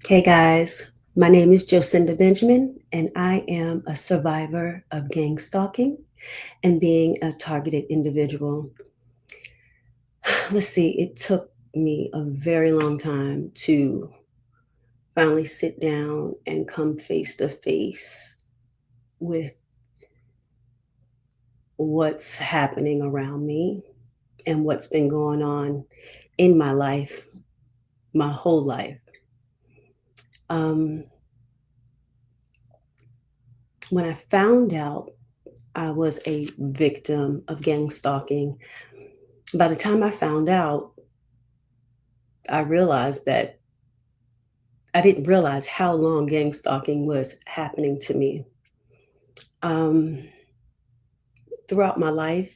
Hey guys, my name is Jocinda Benjamin, and I am a survivor of gang stalking and being a targeted individual. Let's see, it took me a very long time to finally sit down and come face to face with what's happening around me and what's been going on in my life, my whole life. Um, when I found out I was a victim of gang stalking, by the time I found out, I realized that I didn't realize how long gang stalking was happening to me. Um, Throughout my life,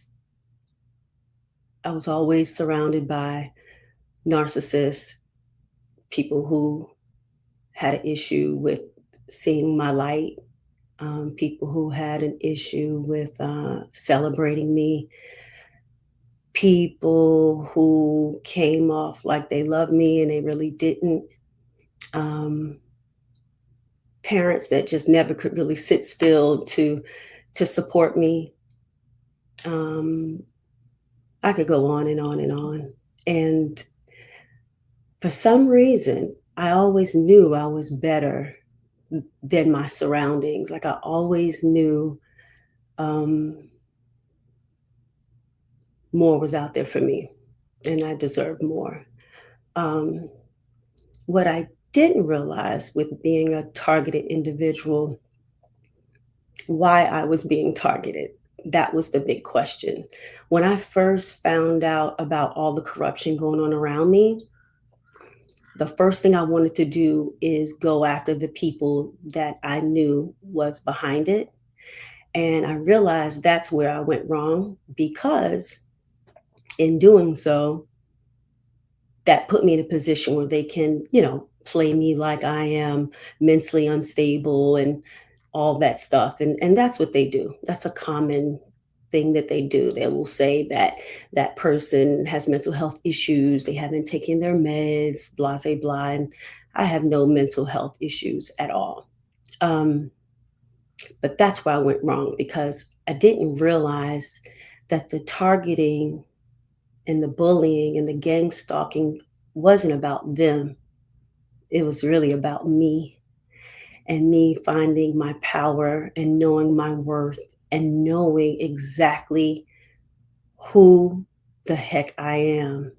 I was always surrounded by narcissists, people who had an issue with seeing my light, people who had an issue with celebrating me, people who came off like they loved me and they really didn't. Um, Parents that just never could really sit still to support me. Um, I could go on and on and on. And for some reason, I always knew I was better than my surroundings. Like I always knew um, more was out there for me, and I deserved more. Um, what I didn't realize with being a targeted individual, why I was being targeted. That was the big question. When I first found out about all the corruption going on around me, the first thing I wanted to do is go after the people that I knew was behind it. And I realized that's where I went wrong because in doing so, that put me in a position where they can, play me like I am mentally unstable and all that stuff. And that's what they do. That's a common thing that they do. They will say that that person has mental health issues, they haven't taken their meds, blah, blah, blah. And I have no mental health issues at all. Um, but that's where I went wrong because I didn't realize that the targeting and the bullying and the gang stalking wasn't about them. It was really about me and me finding my power and knowing my worth and knowing exactly who the heck I am.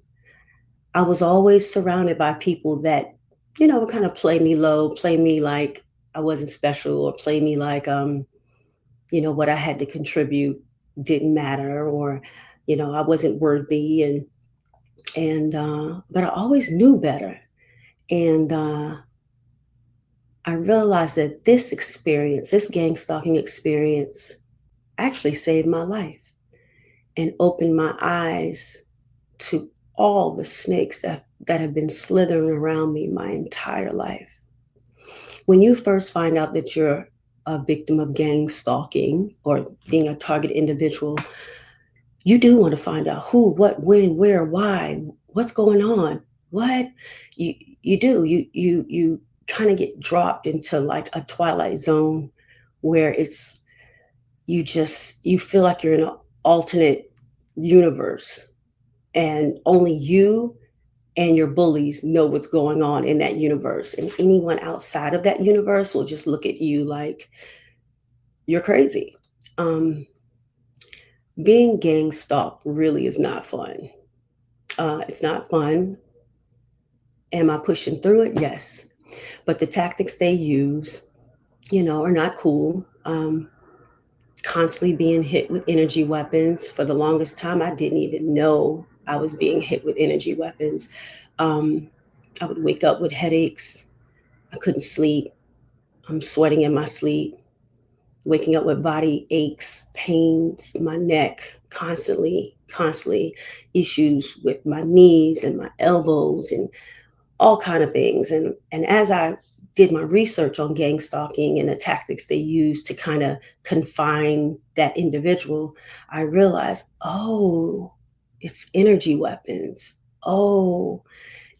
I was always surrounded by people that, would kind of play me low, play me like I wasn't special, or play me like, what I had to contribute didn't matter, or, I wasn't worthy. But I always knew better. And I realized that this experience, this gang stalking experience, actually saved my life and opened my eyes to all the snakes that have been slithering around me my entire life. When you first find out that you're a victim of gang stalking or being a target individual, you do want to find out who, what, when, where, why, what's going on. What you you do you kind of get dropped into like a twilight zone where you feel like you're in an alternate universe and only you and your bullies know what's going on in that universe, and anyone outside of that universe will just look at you like you're crazy. um, Being gang stalked really is not fun. It's not fun. Am I pushing through it? Yes. But the tactics they use, are not cool. Constantly being hit with energy weapons. For the longest time, I didn't even know I was being hit with energy weapons. Um, I would wake up with headaches. I couldn't sleep. I'm sweating in my sleep, waking up with body aches, pains, my neck, constantly issues with my knees and my elbows and all kind of things. And as I did my research on gang stalking and the tactics they use to kind of confine that individual, I realized, oh, it's energy weapons. Oh,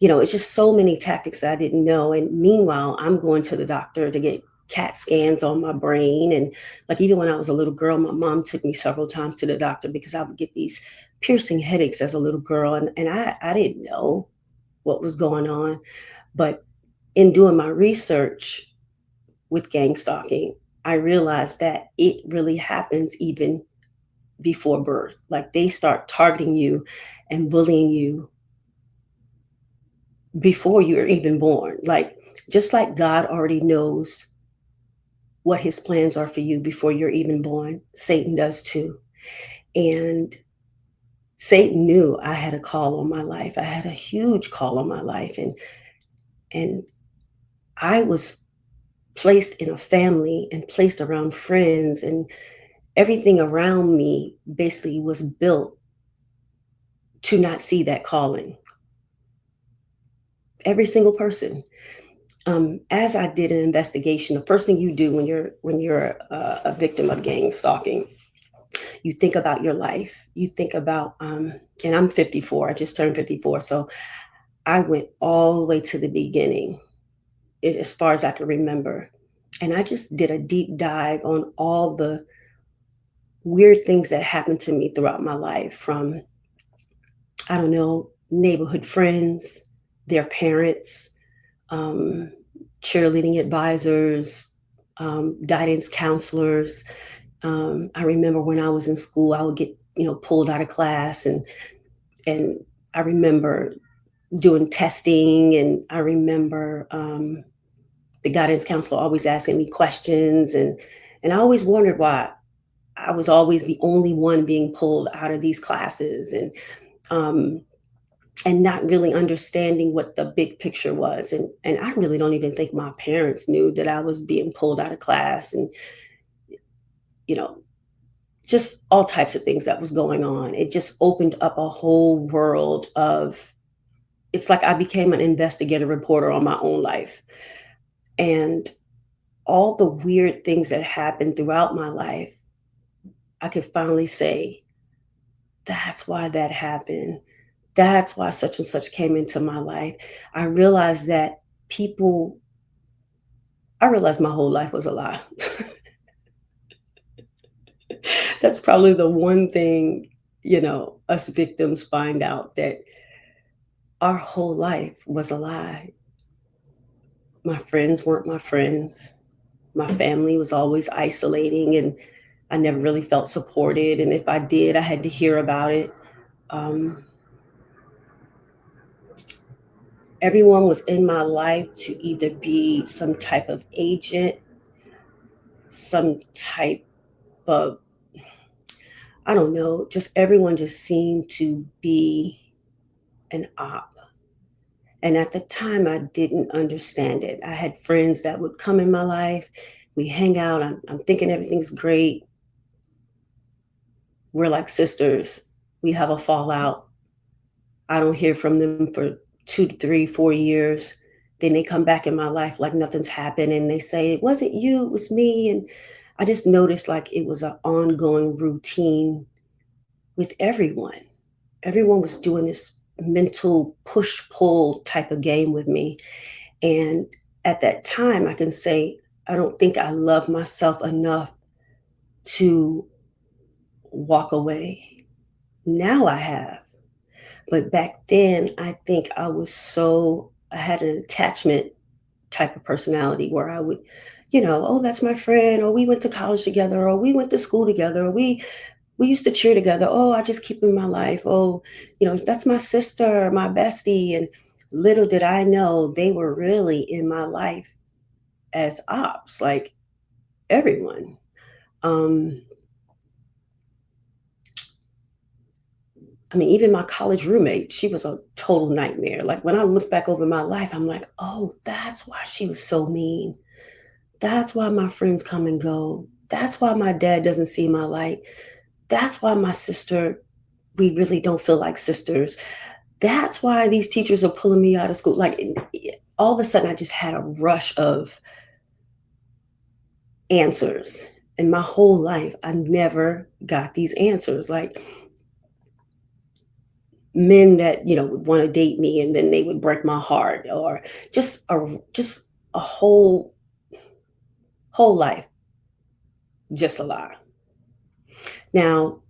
It's just so many tactics I didn't know. And meanwhile, I'm going to the doctor to get CAT scans on my brain. And like even when I was a little girl, my mom took me several times to the doctor because I would get these piercing headaches as a little girl. And I didn't know what was going on. But in doing my research with gang stalking, I realized that it really happens even before birth. Like they start targeting you and bullying you before you're even born. Like just like God already knows what his plans are for you before you're even born, Satan does too. And Satan knew I had a call on my life. I had a huge call on my life. And I was placed in a family and placed around friends, and everything around me basically was built to not see that calling. Every single person. As I did an investigation, the first thing you do when you're a victim of gang stalking, you think about your life. You think about, and I'm 54. I just turned 54, so I went all the way to the beginning, as far as I can remember, and I just did a deep dive on all the weird things that happened to me throughout my life, from I don't know, neighborhood friends, their parents, um, cheerleading advisors, guidance counselors. I remember when I was in school, I would get pulled out of class, and I remember doing testing, and I remember the guidance counselor always asking me questions, and I always wondered why I was always the only one being pulled out of these classes, um, and not really understanding what the big picture was. And I really don't even think my parents knew that I was being pulled out of class, and you know just all types of things that was going on. It just opened up a whole world of, it's like I became an investigative reporter on my own life. And all the weird things that happened throughout my life, I could finally say, that's why that happened. That's why such and such came into my life. I realized that people, I realized my whole life was a lie. That's probably the one thing, us victims find out, that our whole life was a lie. My friends weren't my friends. My family was always isolating, and I never really felt supported. And if I did, I had to hear about it. Um, Everyone was in my life to either be some type of agent, some type of, I don't know, just everyone just seemed to be an op. And at the time, I didn't understand it. I had friends that would come in my life. We hang out. I'm thinking everything's great. We're like sisters. We have a fallout. I don't hear from them for 2 to 3, 4 years. Then they come back in my life like nothing's happened, and they say, it wasn't you, it was me. And I just noticed like it was an ongoing routine with everyone. Everyone was doing this mental push pull type of game with me. And at that time, I can say, I don't think I love myself enough to walk away. Now I have. But back then, I think I had an attachment type of personality where I would, oh, that's my friend, or we went to college together, or we went to school together, or we used to cheer together. Oh, I just keep in my life. Oh, that's my sister, my bestie. And little did I know they were really in my life as ops, like everyone. Um, I mean, even my college roommate, she was a total nightmare. Like when I look back over my life, I'm like, oh, that's why she was so mean. That's why my friends come and go. That's why my dad doesn't see my light. That's why my sister, we really don't feel like sisters. That's why these teachers are pulling me out of school. Like all of a sudden, I just had a rush of answers. And my whole life, I never got these answers. Like men that, would want to date me and then they would break my heart, or just a whole life, just a lie. Now,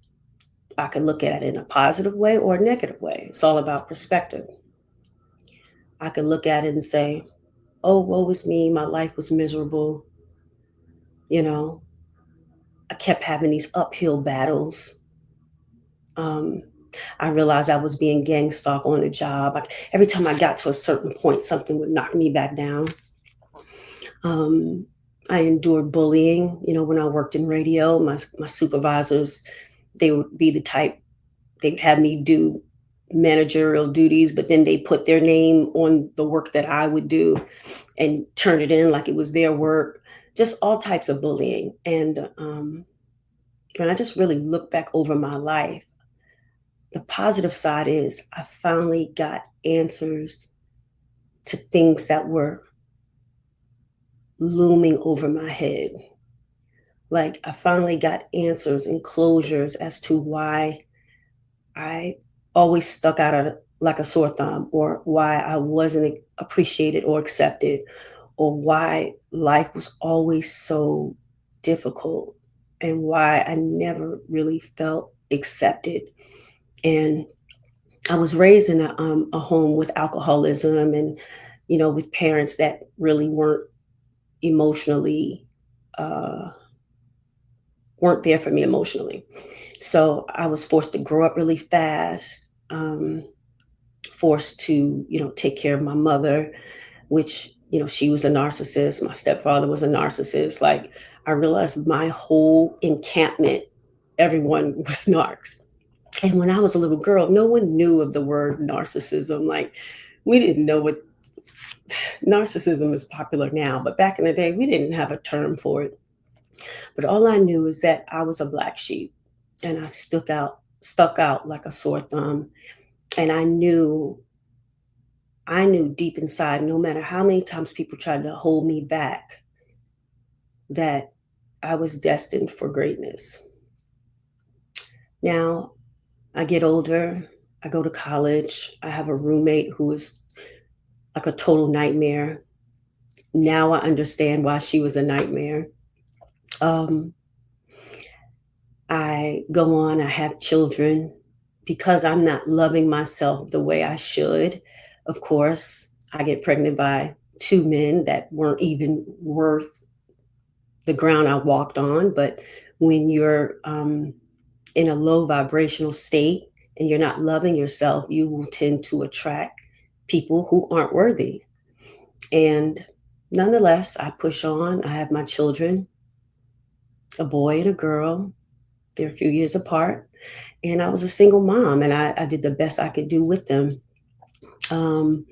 I could look at it in a positive way or a negative way. It's all about perspective. I could look at it and say, oh, woe is me, my life was miserable. You know, I kept having these uphill battles. Um, I realized I was being gang stalked on the job. Every time I got to a certain point, something would knock me back down. Um, I endured bullying. When I worked in radio, my supervisors, they would be the type, they'd have me do managerial duties, but then they put their name on the work that I would do and turn it in like it was their work. Just all types of bullying. And when I just really look back over my life, the positive side is I finally got answers to things that were looming over my head. Like, I finally got answers and closures as to why I always stuck out like a sore thumb, or why I wasn't appreciated or accepted, or why life was always so difficult, and why I never really felt accepted. And I was raised in a home with alcoholism, and with parents that really emotionally uh, weren't there for me emotionally. So I was forced to grow up really fast, forced to take care of my mother, which she was a narcissist. My stepfather was a narcissist. Like, I realized my whole encampment, everyone was narcs. And when I was a little girl, no one knew of the word narcissism. Like, we didn't know what narcissism is popular now, but back in the day, we didn't have a term for it. But all I knew is that I was a black sheep, and I stuck out like a sore thumb. And I knew deep inside, no matter how many times people tried to hold me back, that I was destined for greatness. Now, I get older, I go to college, I have a roommate who is like a total nightmare. Now I understand why she was a nightmare. Um, I go on, I have children because I'm not loving myself the way I should. Of course, I get pregnant by two men that weren't even worth the ground I walked on. But when you're in a low vibrational state and you're not loving yourself, you will tend to attract people who aren't worthy. And nonetheless, I push on. I have my children, a boy and a girl. They're a few years apart. And I was a single mom, and I did the best I could do with them. Um,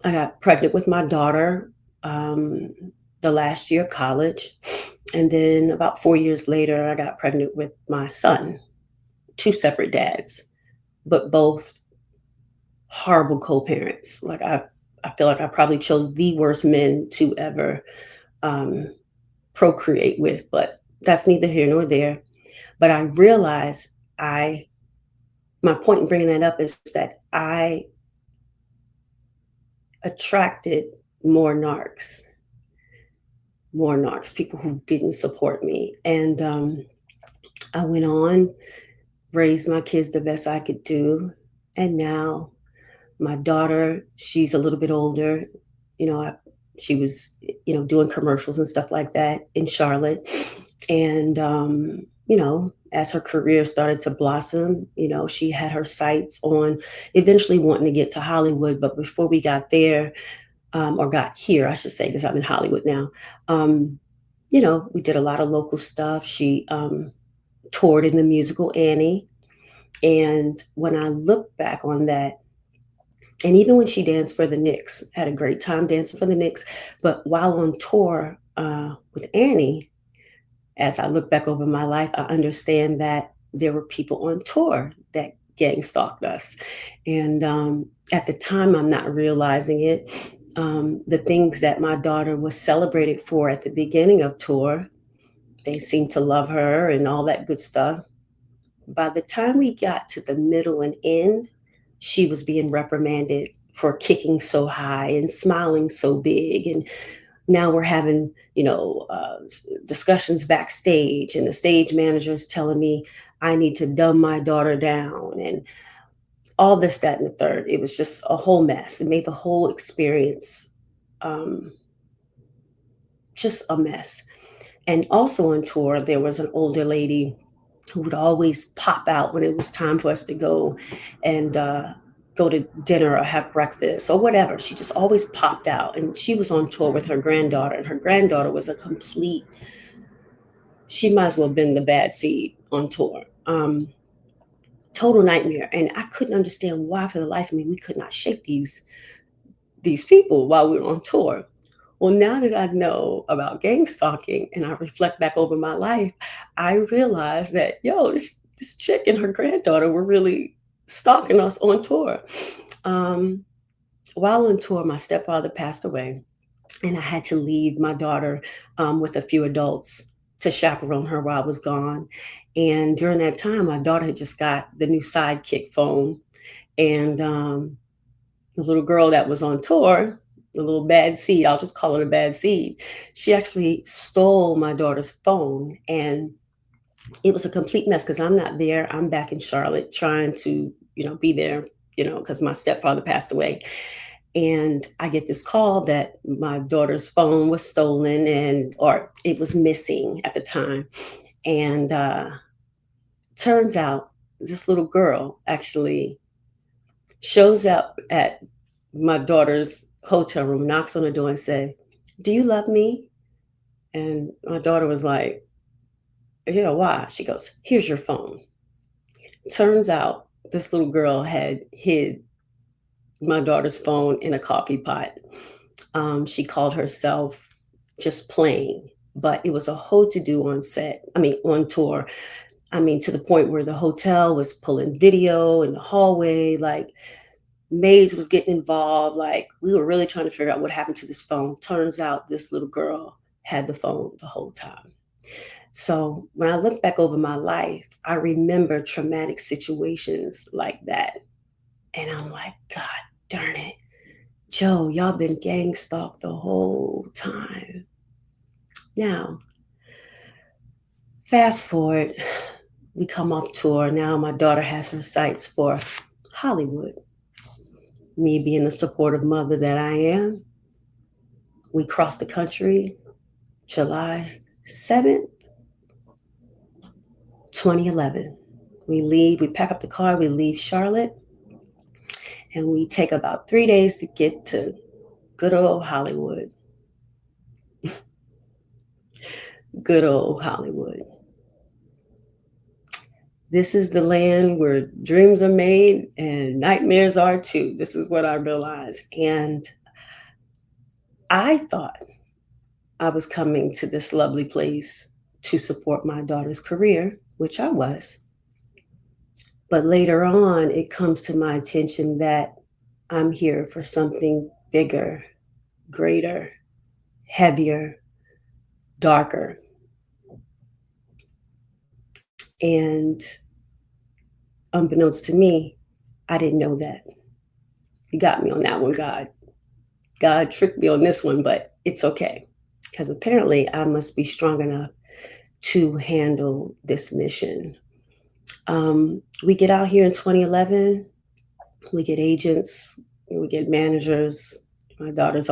I got pregnant with my daughter um, the last year of college. And then about 4 years later, I got pregnant with my son, two separate dads, but both horrible co-parents. Like, I feel like I probably chose the worst men to ever um, procreate with, but that's neither here nor there. But I realized my point in bringing that up is that I attracted more narcs, people who didn't support me. And I went on, raised my kids the best I could do. And now my daughter, she's a little bit older. You know, she was, doing commercials and stuff like that in Charlotte. And, as her career started to blossom, she had her sights on eventually wanting to get to Hollywood. But before we got there, or got here, I should say, because I'm in Hollywood now, we did a lot of local stuff. She toured in the musical Annie. And when I look back on that, and even when she danced for the Knicks, had a great time dancing for the Knicks. But while on tour with Annie, as I look back over my life, I understand that there were people on tour that gang stalked us. And at the time, I'm not realizing it. The things that my daughter was celebrated for at the beginning of tour, they seemed to love her and all that good stuff. By the time we got to the middle and end, she was being reprimanded for kicking so high and smiling so big. And now we're having, discussions backstage, and the stage manager is telling me I need to dumb my daughter down, and all this, that, and the third. It was just a whole mess. It made the whole experience um, just a mess. And also on tour, there was an older lady who would always pop out when it was time for us to go and go to dinner or have breakfast or whatever. She just always popped out. And she was on tour with her granddaughter, and her granddaughter was a complete, she might as well have been the bad seed on tour. Total nightmare. And I couldn't understand why, for the life of me, we could not shake these people while we were on tour. Well, now that I know about gang stalking and I reflect back over my life, I realized that, yo, this chick and her granddaughter were really stalking us on tour. Um, while on tour, my stepfather passed away, and I had to leave my daughter with a few adults to chaperone her while I was gone. And during that time, my daughter had just got the new Sidekick phone, and the little girl that was on tour, the little bad seed, I'll just call it a bad seed, she actually stole my daughter's phone. And it was a complete mess because I'm not there. I'm back in Charlotte trying to, be there, because my stepfather passed away. And I get this call that my daughter's phone was stolen, and or it was missing at the time. And turns out this little girl actually shows up at my daughter's hotel room, knocks on the door and say, "Do you love me?" And my daughter was like, "Yeah, why?" She goes, "Here's your phone." Turns out this little girl had hid my daughter's phone in a coffee pot. She called herself just playing, but it was a whole to do on set. I mean, on tour. I mean, to the point where the hotel was pulling video in the hallway, like maids was getting involved. Like we were really trying to figure out what happened to this phone. Turns out this little girl had the phone the whole time. So when I look back over my life, I remember traumatic situations like that. And I'm like, God darn it. Joe, y'all been gang stalked the whole time. Now, fast forward, we come off tour. Now my daughter has her sights for Hollywood. Me being the supportive mother that I am, we cross the country July 7th, 2011. We leave, we pack up the car, we leave Charlotte, and we take about 3 days to get to good old Hollywood. Good old Hollywood. This is the land where dreams are made and nightmares are too. This is what I realized. And I thought I was coming to this lovely place to support my daughter's career, which I was. But later on, it comes to my attention that I'm here for something bigger, greater, heavier, darker. And unbeknownst to me, I didn't know that. You got me on that one, God. God tricked me on this one, but it's okay. Because apparently I must be strong enough to handle this mission. We get out here in 2011, we get agents, we get managers. My daughter's